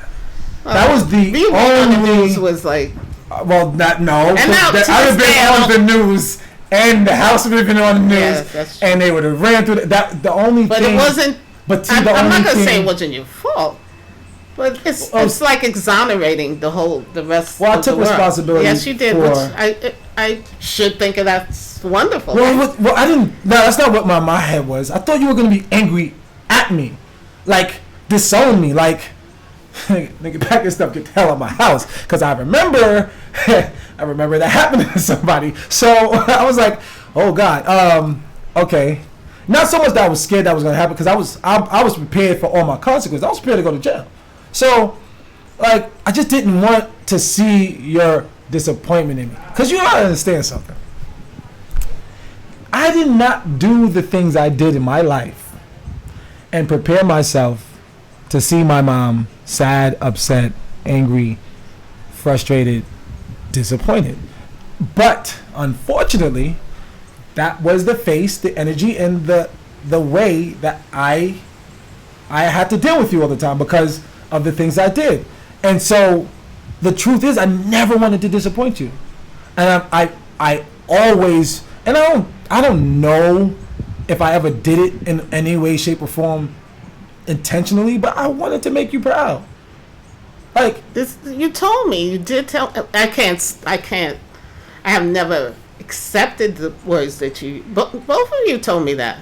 That was the only... was like... Well, no. And now I would have been on the news, and the house would have been on the news, and they would have ran through that. The only but thing... it wasn't... But see, I'm not going to say it wasn't your fault. But it's like exonerating the rest. Well, I took responsibility. Yes, you did. Which I should think of that's wonderful. Well, I didn't. No, that's not what my head was. I thought you were going to be angry at me, like disown me, like nigga, pack your stuff, get the hell out of my house. Because I remember that happening to somebody. So I was like, oh God, okay. Not so much that I was scared that was going to happen, because I was prepared for all my consequences. I was prepared to go to jail. So, like, I just didn't want to see your disappointment in me. Because you gotta understand something. I did not do the things I did in my life and prepare myself to see my mom sad, upset, angry, frustrated, disappointed. But, unfortunately, that was the face, the energy, and the way that I had to deal with you all the time because of the things I did. And so the truth is, I never wanted to disappoint you. And I always, and I don't know if I ever did it in any way, shape, or form intentionally, but I wanted to make you proud. Like this, you told me, you did tell. I have never accepted the words that you, both of you told me that.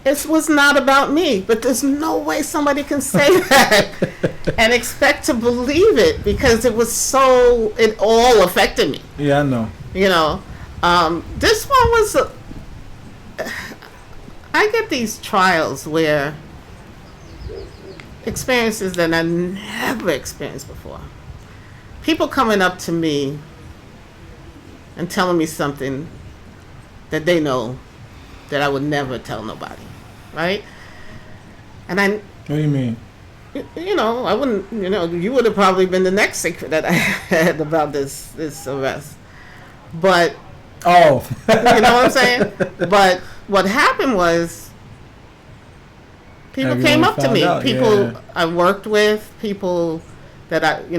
It was not about me, but there's no way somebody can say that and expect to believe it, because it all affected me. Yeah, I know. You know, this one was, I get these trials where experiences that I never experienced before. People coming up to me and telling me something that they know that I would never tell nobody. Right? And What do you mean? You know, I wouldn't, you would have probably been the next secret that I had about this arrest. But, you know what I'm saying? But what happened was, people came up to me. People I worked with, people that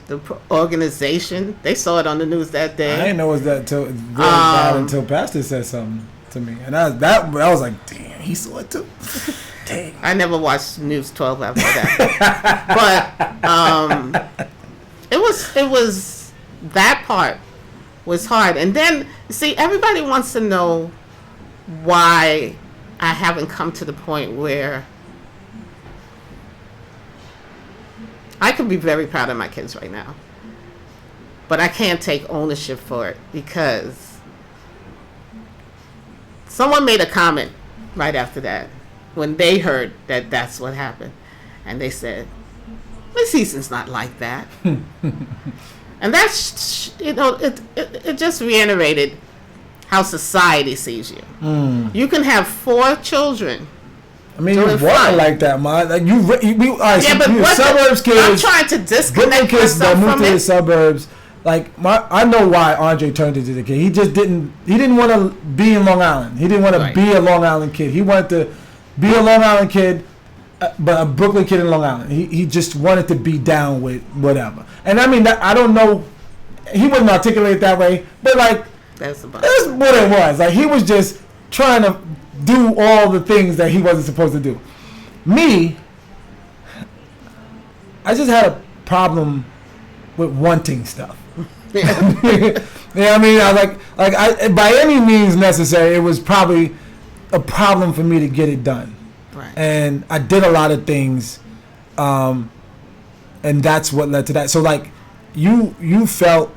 the organization, they saw it on the news that day. I didn't know it was that until Pastor said something to me, and I was like, damn, he saw it too. Dang. I never watched News 12 after that. But it was that part was hard. And then, see, everybody wants to know why I haven't come to the point where I could be very proud of my kids right now, but I can't take ownership for it, because someone made a comment right after that when they heard that that's what happened, and they said, Miss Eason's not like that. And that's, it just reiterated how society sees you. You can have 4 children I mean, you doing wasn't fine. like that, man. Like all right, Yeah, so but you what suburbs kids. I'm trying to disconnect kids that myself moved from to the it. suburbs. Like I know why Andre turned into the kid. He just didn't. He didn't want to be in Long Island. He didn't want to be a Long Island kid. He wanted to be a Long Island kid, but a Brooklyn kid in Long Island. He just wanted to be down with whatever. And I mean, I don't know. He wouldn't articulate it that way, but like that's what it was. Like he was just trying to do all the things that he wasn't supposed to do. Me, I just had a problem with wanting stuff. Yeah, I mean, I by any means necessary, it was probably a problem for me to get it done. Right. And I did a lot of things, and that's what led to that. So like, you felt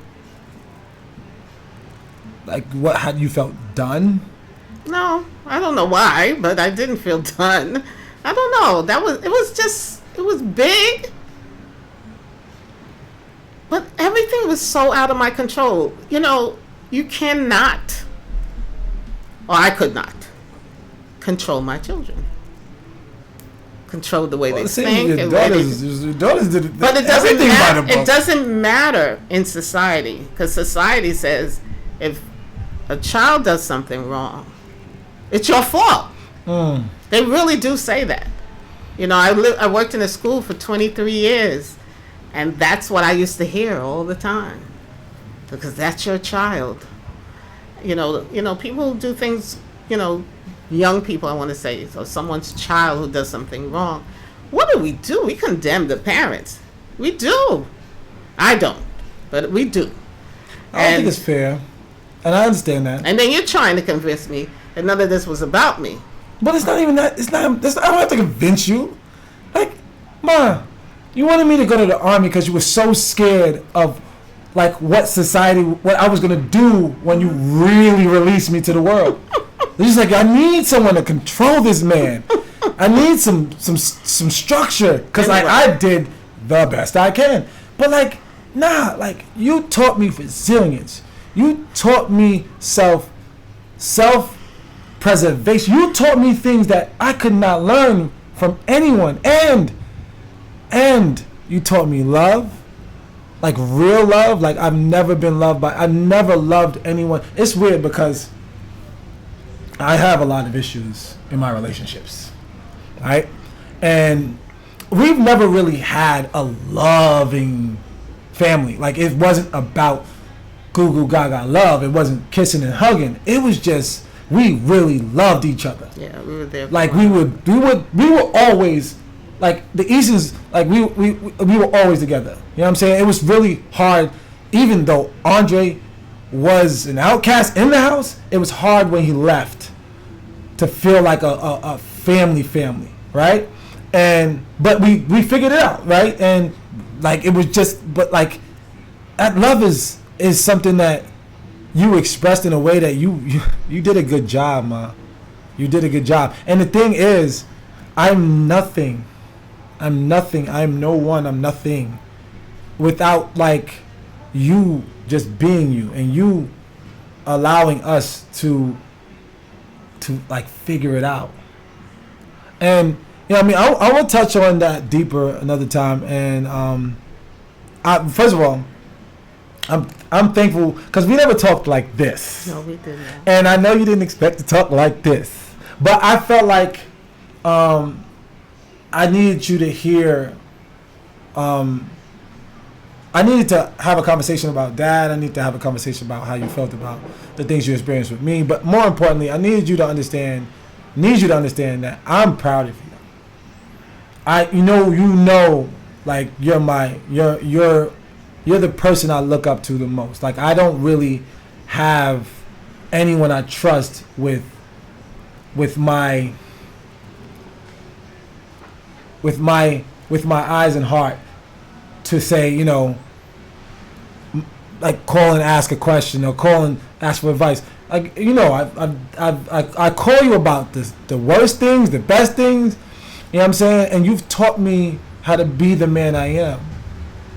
like what? Had you felt done? No, I don't know why, but I didn't feel done. I don't know. It was big. But everything was so out of my control. You know, you cannot, or I could not, control my children. Control the way they think. Your daughters did but it doesn't matter. It doesn't matter in society, because society says if a child does something wrong, it's your fault. They really do say that. You know, I worked in a school for 23 years. And that's what I used to hear all the time, because that's your child. You know, people who do things. You know, young people. I want to say, so someone's child who does something wrong. What do? We condemn the parents. We do. I don't, but we do. I don't think it's fair, and I understand that. And then you're trying to convince me that none of this was about me. But it's not even that. It's not. I don't have to convince you. Like, Ma. You wanted me to go to the army because you were so scared of, like, what I was gonna do when you really released me to the world. It's just like, I need someone to control this man. I need some structure, because like I did the best I can. But like, nah, like you taught me resilience. You taught me self-preservation. You taught me things that I could not learn from anyone, and you taught me love, like real love. Like I never loved anyone. It's weird because I have a lot of issues in my relationships, right? And we've never really had a loving family. Like it wasn't about goo goo gaga love. It wasn't kissing and hugging. It was just, we really loved each other. Yeah, we were there. Like we were always, like the Easons, like we were always together. You know what I'm saying? It was really hard, even though Andre was an outcast in the house. It was hard when he left to feel like a family, right? But we figured it out, right? And like it was just, but like that love is something that you expressed in a way that you did a good job, ma. You did a good job. And the thing is, I'm nothing. I'm no one. I'm nothing without like you just being you, and you allowing us to like figure it out. And you know what I mean, I will touch on that deeper another time. And first of all, I'm thankful because we never talked like this. No, we didn't. And I know you didn't expect to talk like this, but I felt like I needed you to hear. I needed to have a conversation about Dad. I needed to have a conversation about how you felt about the things you experienced with me. But more importantly, I needed you to understand. That I'm proud of you. You know, like you're the person I look up to the most. Like I don't really have anyone I trust with my eyes and heart to say, you know, like call and ask a question or call and ask for advice. Like, you know, I call you about the worst things, the best things, you know what I'm saying? And you've taught me how to be the man I am.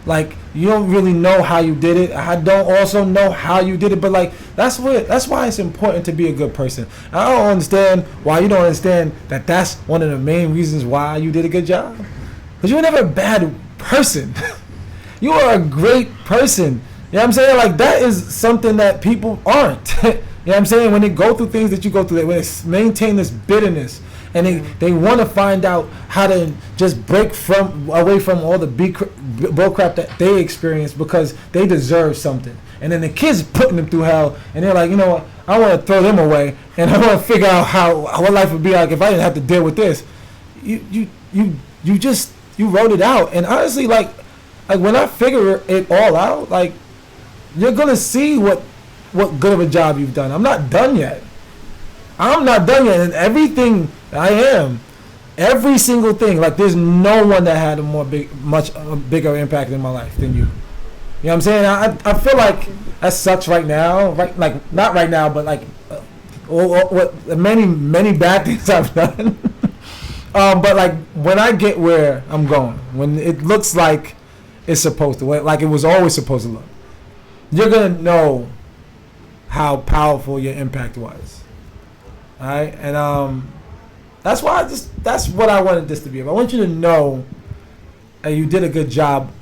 Like, you don't really know how you did it. I don't also know how you did it, but like that's why it's important to be a good person. I don't understand why you don't understand that that's one of the main reasons why you did a good job. Because you were never a bad person. You are a great person. You know what I'm saying? Like, that is something that people aren't. You know what I'm saying? When they go through things that you go through, when they maintain this bitterness, and they want to find out how to just break away from all the bull crap that they experience because they deserve something. And then the kids putting them through hell, and they're like, you know what? I want to throw them away, and I want to figure out what life would be like if I didn't have to deal with this. You wrote it out, and honestly, like when I figure it all out, like, you're gonna see what good of a job you've done. I'm not done yet. And everything I am, every single thing, like, there's no one that had a bigger impact in my life than you. You know what I'm saying? I feel like that sucks right now, right? Like, not right now, but like what many bad things I've done. But like, when I get where I'm going, when it looks like it's supposed to, like it was always supposed to look, you're gonna know how powerful your impact was. All right, and that's why that's what I wanted this to be about. I want you to know that you did a good job,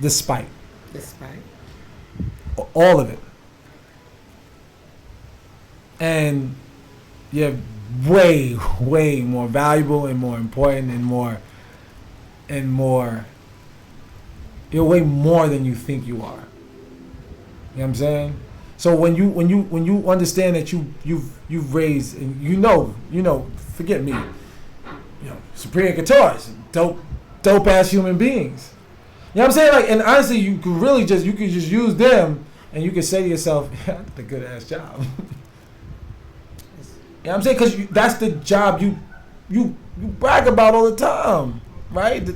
despite all of it, and you're way more valuable and more important and more. You're way more than you think you are. You know what I'm saying? So when you understand that you've raised, and you know, forget me, superior guitars, dope ass human beings. You know what I'm saying? Like, and honestly, you could just use them, and you could say to yourself, yeah, I did a good ass job. You know what I'm saying? Because that's the job you brag about all the time, right?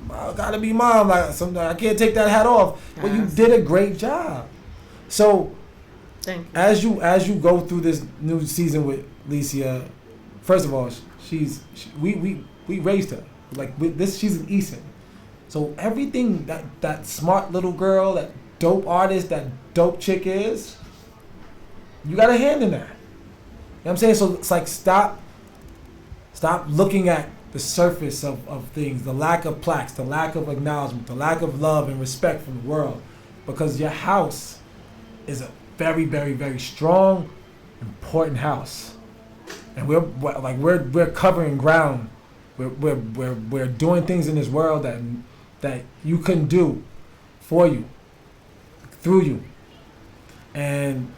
I gotta be mom. Like, sometimes I can't take that hat off. But you did a great job. So, as you go through this new season with Licia, first of all, we raised her like with this. She's an Eason. So everything that smart little girl, that dope artist, that dope chick is, you got a hand in that. You know what I'm saying? So it's like, stop looking at the surface of things, the lack of plaques, the lack of acknowledgement, the lack of love and respect from the world, because your house is a very, very, very strong, important house, and we're covering ground. We're doing things in this world that you can do for you, through you, and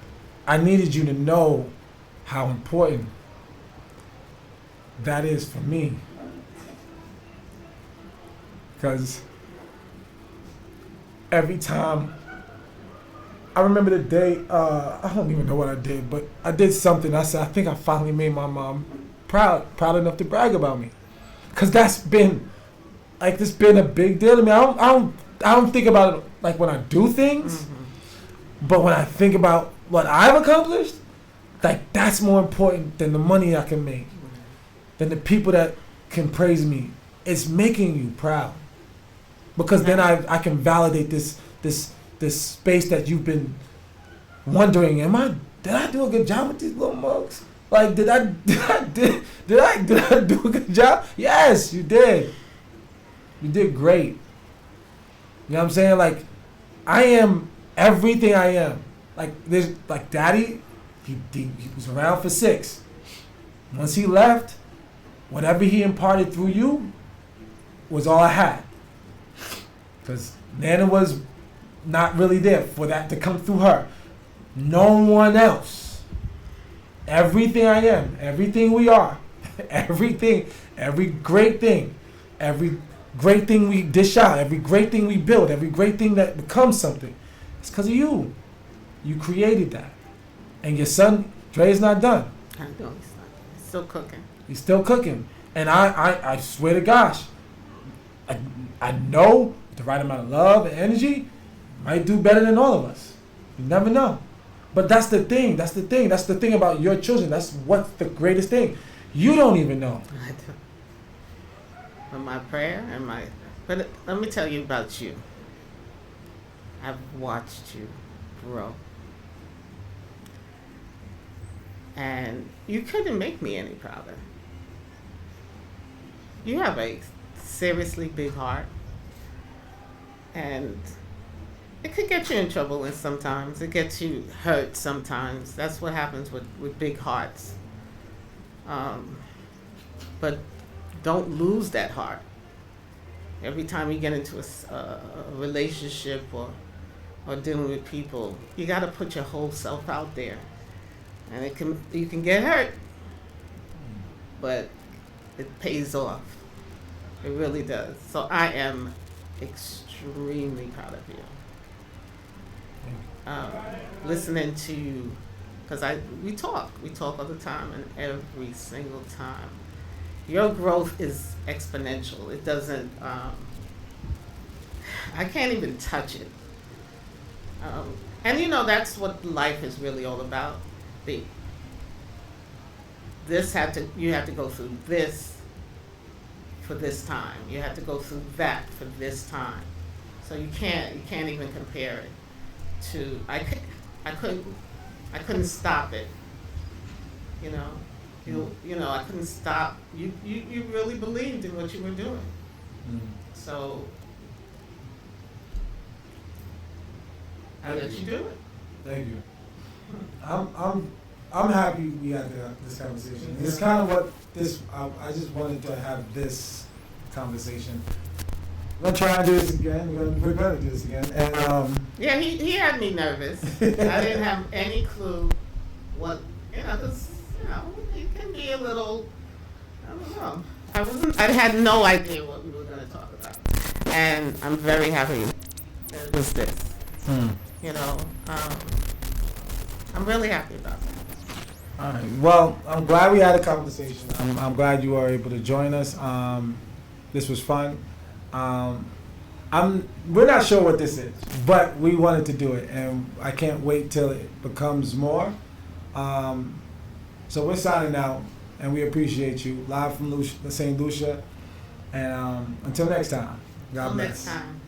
I needed you to know how important that is for me, because every time, I remember the day, I don't even know what I did, but I did something. I said, I think I finally made my mom proud enough to brag about me, because this been a big deal to me. I don't think about it like when I do things, but when I think about what I've accomplished, like, that's more important than the money I can make, than the people that can praise me. It's making you proud, because then I can validate this space that you've been wondering, did I do a good job with these little mugs? Like, did I do a good job? Yes, you did. You did great. You know what I'm saying? Like, I am everything I am. Like, there's like Daddy, he was around for 6. Once he left, whatever he imparted through you was all I had. Because Nana was not really there for that to come through her. No one else. Everything I am, everything we are, every great thing we dish out, every great thing we build, every great thing that becomes something, it's because of you. You created that. And your son, Dre, is not done. I know he's not. He's still cooking. He's still cooking. And I swear to gosh, I know the right amount of love and energy might do better than all of us. You never know. But that's the thing. That's the thing about your children. That's what's the greatest thing. You don't even know. I do. But my prayer and my But let me tell you about you. I've watched you grow. And you couldn't make me any prouder. You have a seriously big heart. And it could get you in trouble, and sometimes it gets you hurt sometimes. That's what happens with big hearts. But don't lose that heart. Every time you get into a relationship or dealing with people, you got to put your whole self out there. And you can get hurt, but it pays off. It really does. So I am extremely proud of you. Listening to you, because we talk all the time, and every single time, your growth is exponential. It doesn't. I can't even touch it. And that's what life is really all about. You have to go through this for this time. You have to go through that for this time. So you can't even compare it to. I couldn't stop it. I couldn't stop. You really believed in what you were doing. So I let you do it. Thank you. I'm happy we had this conversation. It's kind of what this. I just wanted to have this conversation. We're gonna try and do this again. We're gonna do this again. And yeah, he had me nervous. I didn't have any clue what because it can be a little. I don't know. I had no idea what we were gonna talk about, and I'm very happy that it was this. I'm really happy about that. All right. Well, I'm glad we had a conversation. I'm glad you were able to join us. This was fun. We're not sure what this is, but we wanted to do it, and I can't wait till it becomes more. So we're signing out, and we appreciate you. Live from St. Lucia, and until next time. God bless. Next time.